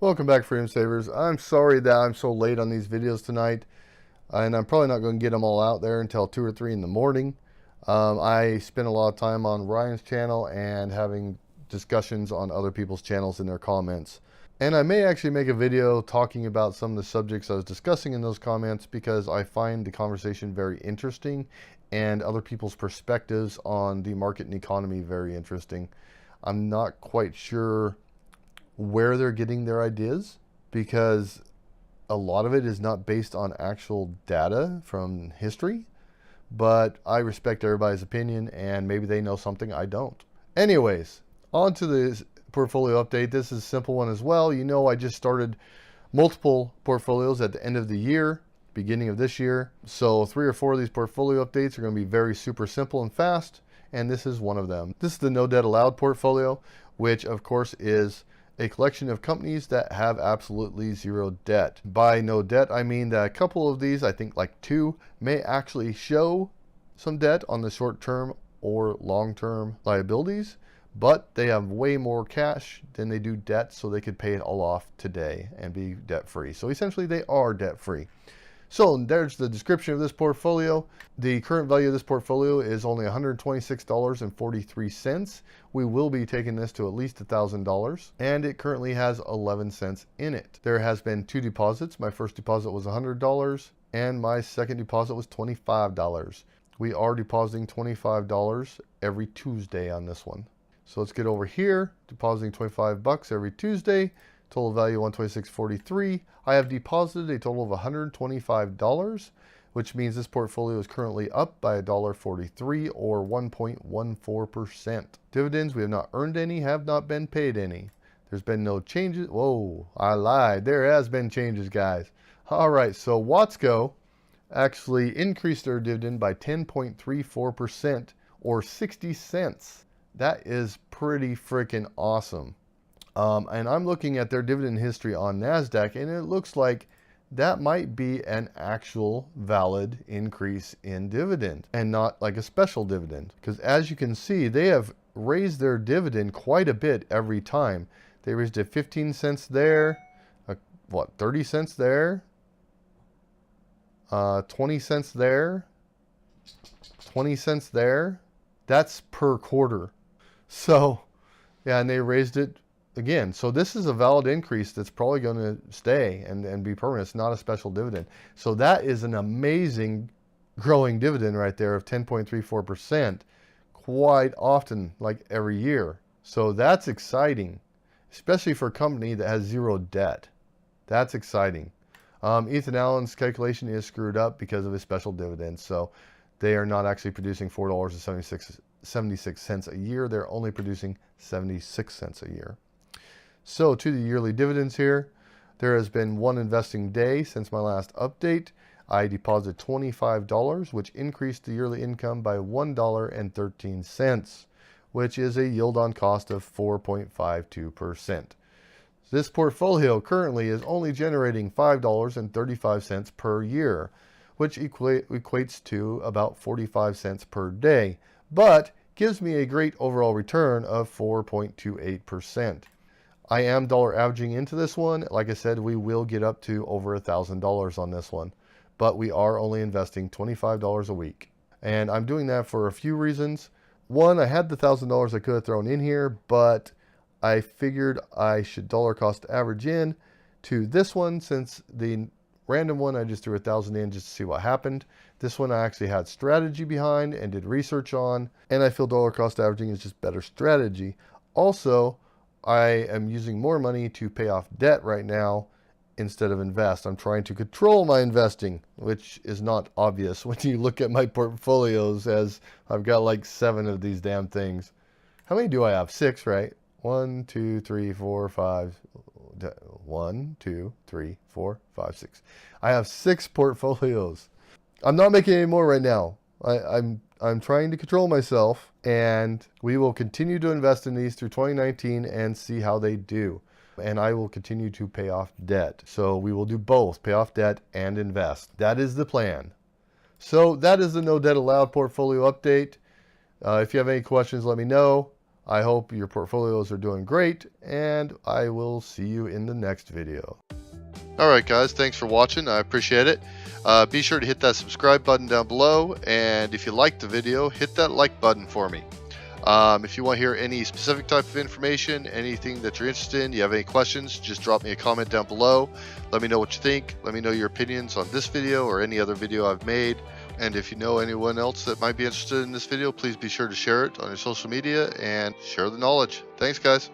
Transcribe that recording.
Welcome back, Freedom Savers. I'm sorry that I'm so late on these videos tonight, and I'm probably not going to get them all out there until 2 or 3 in the morning. I spent a lot of time on Ryan's channel and having discussions on other people's channels in their comments. And I may actually make a video talking about some of the subjects I was discussing in those comments because I find the conversation very interesting and other people's perspectives on the market and economy very interesting. I'm not quite sure where they're getting their ideas because a lot of it is not based on actual data from history, but I respect everybody's opinion and maybe they know something I don't. Anyways, on to the portfolio update. This is a simple one as well. You know, I just started multiple portfolios at the end of the year, beginning of this year. So 3 or 4 of these portfolio updates are going to be very super simple and fast, and this is one of them. This is the no debt allowed portfolio, which of course is a collection of companies that have absolutely zero debt. By no debt, I mean that a couple of these, I think like 2, may actually show some debt on the short-term or long-term liabilities, but they have way more cash than they do debt, so they could pay it all off today and be debt-free. So essentially they are debt-free. So there's the description of this portfolio. The current value of this portfolio is only $126.43. We will be taking this to at least $1,000, and it currently has 11 cents in it. There has been 2 deposits. My first deposit was $100, and my second deposit was $25. We are depositing $25 every Tuesday on this one. So let's get over here, depositing 25 bucks every Tuesday. Total value $126.43. I have deposited a total of $125, which means this portfolio is currently up by $1.43 or 1.14%. Dividends, we have not earned any, have not been paid any. There's been no changes. Whoa, I lied. There has been changes, guys. All right, so Watsco actually increased their dividend by 10.34% or 60 cents. That is pretty freaking awesome. And I'm looking at their dividend history on NASDAQ, and it looks like that might be an actual valid increase in dividend and not like a special dividend. Because as you can see, they have raised their dividend quite a bit every time. They raised it 15 cents there, 30 cents there, 20 cents there, 20 cents there. That's per quarter. So, yeah, and they raised it again. So this is a valid increase that's probably going to stay and be permanent. It's not a special dividend. So that is an amazing growing dividend right there of 10.34% quite often, like every year. So that's exciting, especially for a company that has zero debt. That's exciting. Ethan Allen's calculation is screwed up because of his special dividends. So they are not actually producing $4.76 a year. They're only producing 76 cents a year. So to the yearly dividends here, there has been 1 investing day since my last update. I deposited $25, which increased the yearly income by $1.13, which is a yield on cost of 4.52%. This portfolio currently is only generating $5.35 per year, which equates to about 45 cents per day, but gives me a great overall return of 4.28%. I am dollar averaging into this one. Like I said, we will get up to over $1,000 on this one, but we are only investing $25 a week. And I'm doing that for a few reasons. One, I had the $1,000 I could have thrown in here, but I figured I should dollar cost average in to this one, since the random one I just threw 1,000 in just to see what happened. This one I actually had strategy behind and did research on, and I feel dollar cost averaging is just better strategy. Also, I am using more money to pay off debt right now instead of invest. I'm trying to control my investing, which is not obvious when you look at my portfolios, as I've got like 7 of these damn things. How many do I have? 6, right? 1, 2, 3, 4, 5. 1, 2, 3, 4, 5, 6. I have 6 portfolios. I'm not making any more right now. I'm trying to control myself, and we will continue to invest in these through 2019 and see how they do. And I will continue to pay off debt. So we will do both, pay off debt and invest. That is the plan. So that is the No Debt Allowed portfolio update. If you have any questions, let me know. I hope your portfolios are doing great, and I will see you in the next video. Alright guys, thanks for watching. I appreciate it. Be sure to hit that subscribe button down below, and if you liked the video, hit that like button for me. If you want to hear any specific type of information, anything that you're interested in, you have any questions, just drop me a comment down below. Let me know what you think. Let me know your opinions on this video or any other video I've made. And if you know anyone else that might be interested in this video, please be sure to share it on your social media and share the knowledge. Thanks guys.